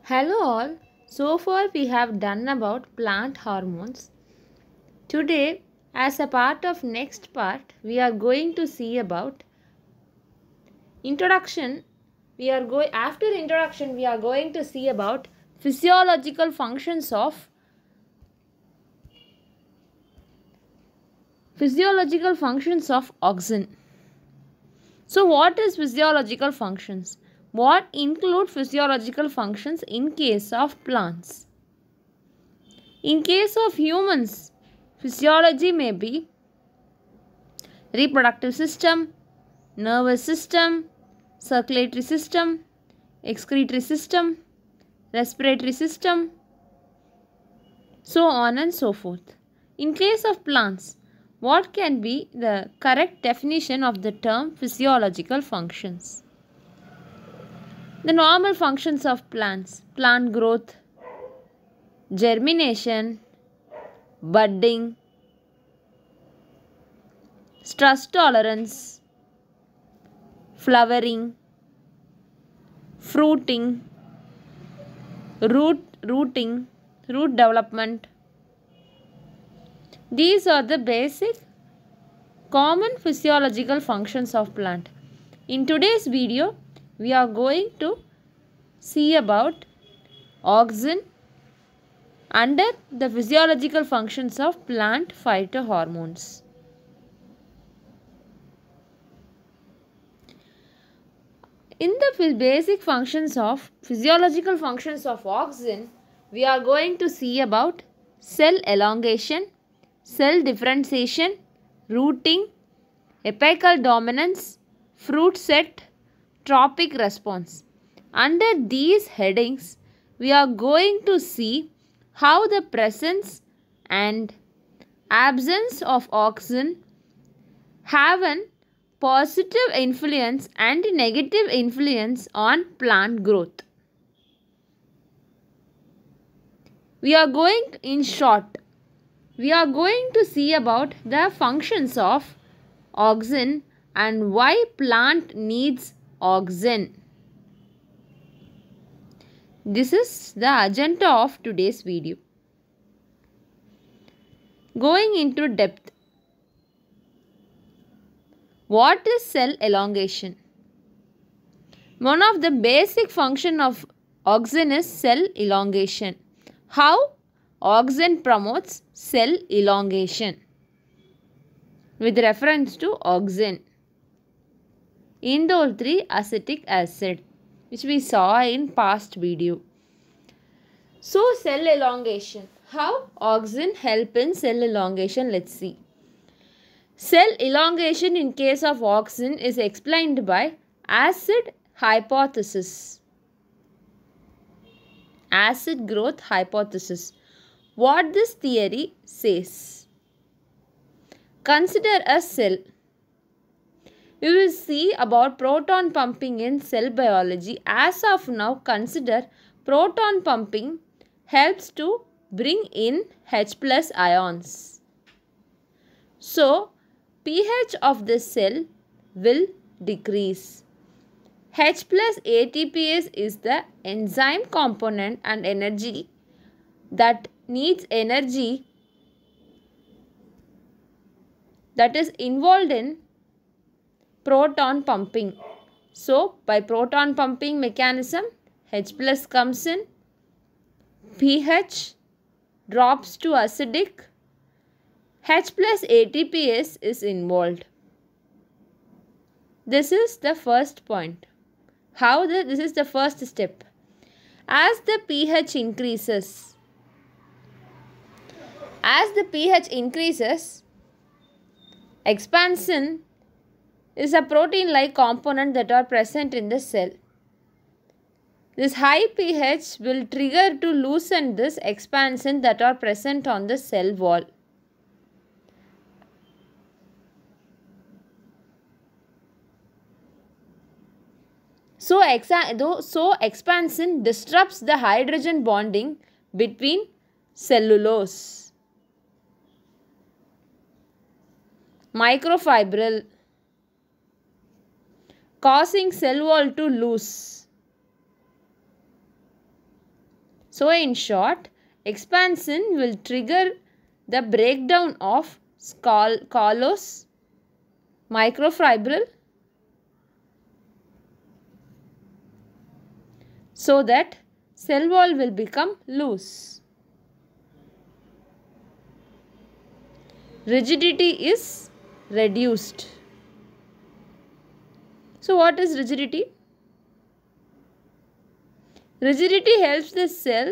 Hello all. So far we have done about plant hormones. Today, as a part of next part, we are going to see about introduction. After introduction we are going to see about physiological functions of auxin. So what is physiological functions? What include physiological functions in case of plants? In case of humans, physiology may be reproductive system, nervous system, circulatory system, excretory system, respiratory system, so on and so forth. In case of plants, what can be the correct definition of the term physiological functions? The normal functions of plants: plant growth, germination, budding, stress tolerance, flowering, fruiting, root development. These are the basic common physiological functions of plant. In today's video, we are going to see about auxin under the physiological functions of plant phytohormones. In the basic functions of physiological functions of auxin, we are going to see about cell elongation, cell differentiation, rooting, apical dominance, fruit set, tropic response. Under these headings, we are going to see how the presence and absence of auxin have a positive influence and negative influence on plant growth. In short, we are going to see about the functions of auxin and why plant needs auxin. This is the agenda of today's video. Going into depth. What is cell elongation? One of the basic functions of auxin is cell elongation. How auxin promotes cell elongation? With reference to auxin, indole 3 acetic acid, which we saw in past video. So cell elongation. How auxin help in cell elongation? Let's see. Cell elongation in case of auxin is explained by acid hypothesis. Acid growth hypothesis. What this theory says. Consider a cell. We will see about proton pumping in cell biology. As of now, consider proton pumping helps to bring in H+ ions. So, pH of the cell will decrease. H+ ATPase is the enzyme component and energy that needs energy that is involved in proton pumping. So, by proton pumping mechanism, H+ comes in, pH drops to acidic, H+ ATPase is involved. This is the first point. This is the first step. As the pH increases, expansion is a protein-like component that are present in the cell. This high pH will trigger to loosen this expansion that are present on the cell wall. So expansion disrupts the hydrogen bonding between cellulose, microfibril, causing cell wall to loose. So in short, expansion will trigger the breakdown of callose, microfibril, so that cell wall will become loose. Rigidity is reduced. So what is rigidity? Rigidity helps the cell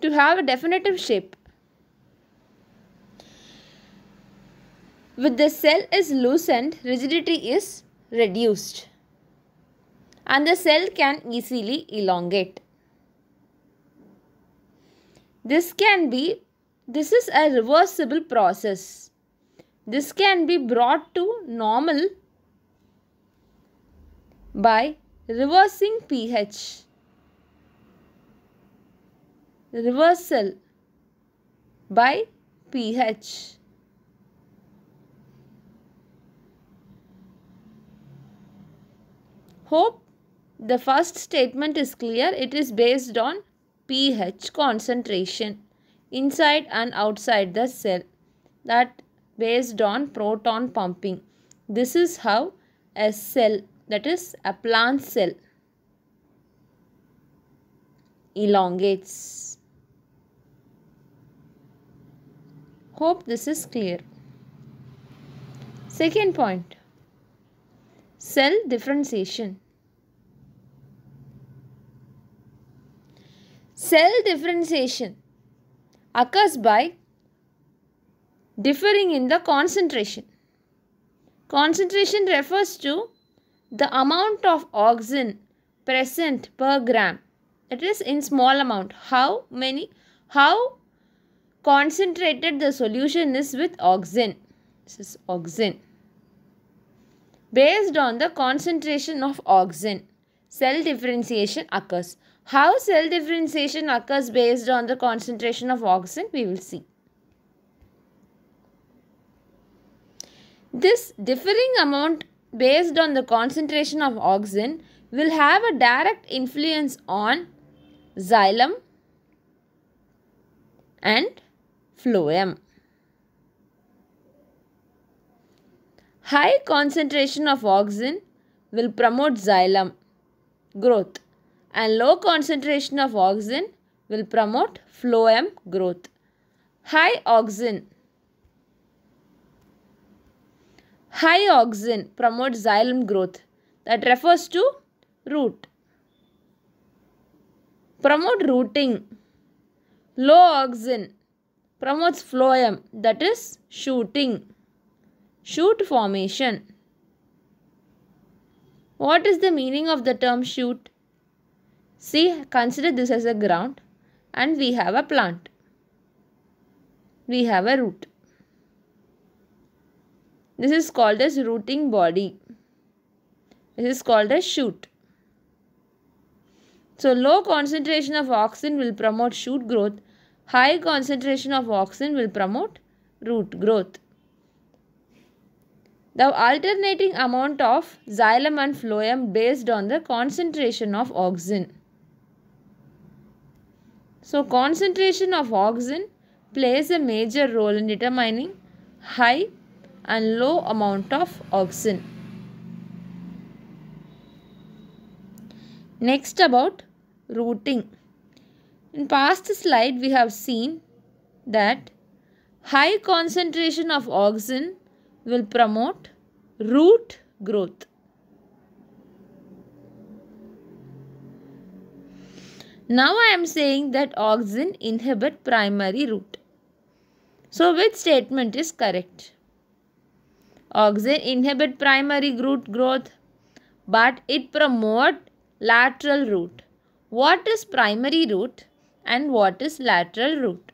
to have a definitive shape. When the cell is loosened, rigidity is reduced and the cell can easily elongate. This is a reversible process. This can be brought to normal by reversing pH. Reversal by pH. Hope the first statement is clear. It is based on pH concentration inside and outside the cell, that based on proton pumping. This is how a cell, that is a plant cell, elongates. Hope this is clear. Second point, cell differentiation. Cell differentiation occurs by differing in the concentration. Concentration refers to the amount of auxin present per gram. It is in small amount. How concentrated the solution is with auxin. This is auxin. Based on the concentration of auxin, cell differentiation occurs. How cell differentiation occurs based on the concentration of auxin, we will see. This differing amount based on the concentration of auxin will have a direct influence on xylem and phloem. High concentration of auxin will promote xylem growth and low concentration of auxin will promote phloem growth. High auxin promotes xylem growth, that refers to root. Promote rooting. Low auxin promotes phloem, that is shooting. Shoot formation. What is the meaning of the term shoot? See, consider this as a ground and we have a plant. We have a root. This is called as rooting body. This is called as shoot. So low concentration of auxin will promote shoot growth. High concentration of auxin will promote root growth. The alternating amount of xylem and phloem based on the concentration of auxin. So concentration of auxin plays a major role in determining high and low amount of auxin. Next, about rooting. In past slide we have seen that high concentration of auxin will promote root growth. Now I am saying that auxin inhibit primary root. So which statement is correct? Auxin inhibit primary root growth, but it promote lateral root. What is primary root and what is lateral root?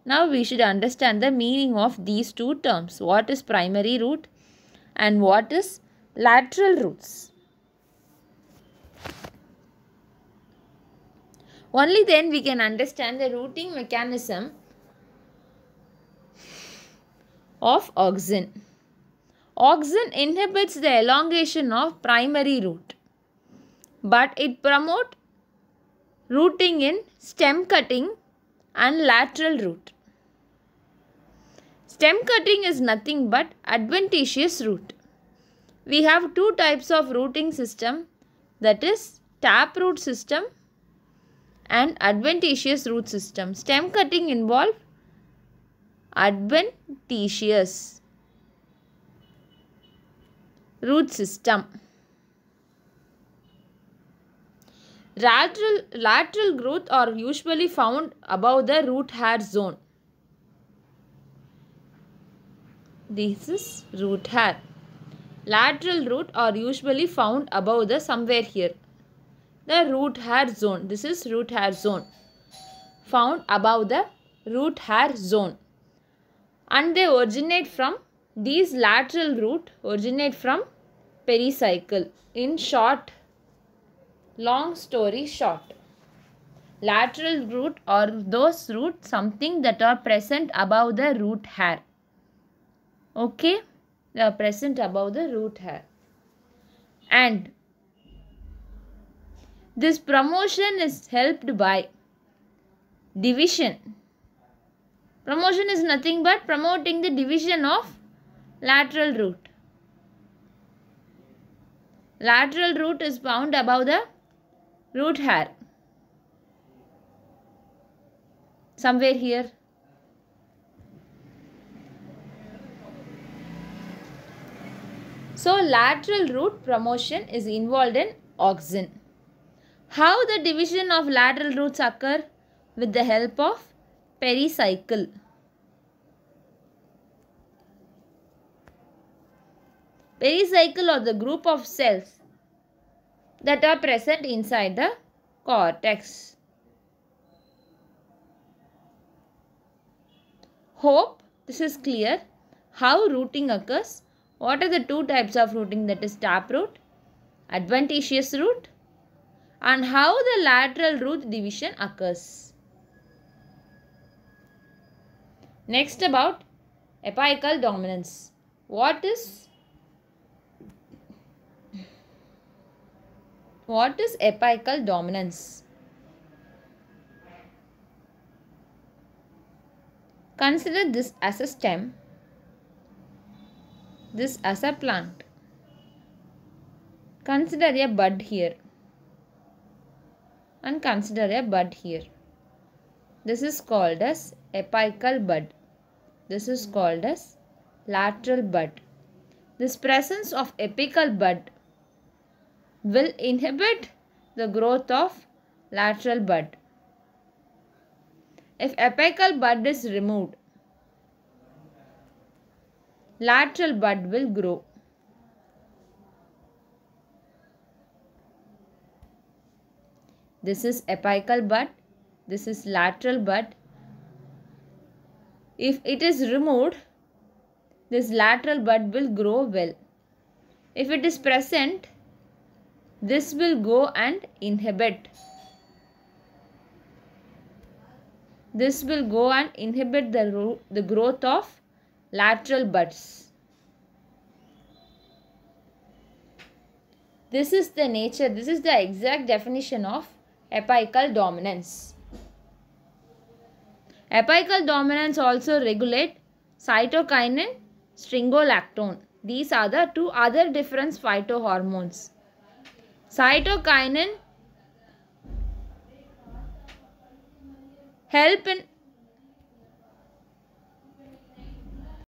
Now we should understand the meaning of these two terms. What is primary root and what is lateral roots? Only then we can understand the rooting mechanism of auxin. Auxin inhibits the elongation of primary root, but it promotes rooting in stem cutting and lateral root. Stem cutting is nothing but adventitious root. We have two types of rooting system, that is taproot system and adventitious root system. Stem cutting involve adventitious root system. Lateral growth are usually found above the root hair zone. This is root hair. Lateral root are usually found above the somewhere here. The root hair zone. This is root hair zone. Found above the root hair zone. And they originate from, these lateral root originate from pericycle. In short, long story short, lateral root are those roots something that are present above the root hair. Okay, they are present above the root hair. And this promotion is helped by division. Promotion is nothing but promoting the division of lateral root. Lateral root is found above the root hair. Somewhere here. So lateral root promotion is involved in auxin. How the division of lateral roots occur? With the help of pericycle. Pericycle are the group of cells that are present inside the cortex. Hope this is clear. How rooting occurs? What are the two types of rooting, that is taproot, adventitious root, and how the lateral root division occurs. Next about apical dominance. What is apical dominance? Consider this as a stem, this as a plant. Consider a bud here and consider a bud here. This is called as apical bud. This is called as lateral bud. This presence of apical bud will inhibit the growth of lateral bud. If apical bud is removed, lateral bud will grow. This is apical bud. This is lateral bud. If it is removed, this lateral bud will grow well. If it is present, this will go and inhibit. This will go and inhibit the growth of lateral buds. This is the nature, this is the exact definition of apical dominance. Apical dominance also regulate cytokinin, stringolactone. These are the two other different phytohormones. Cytokinin help in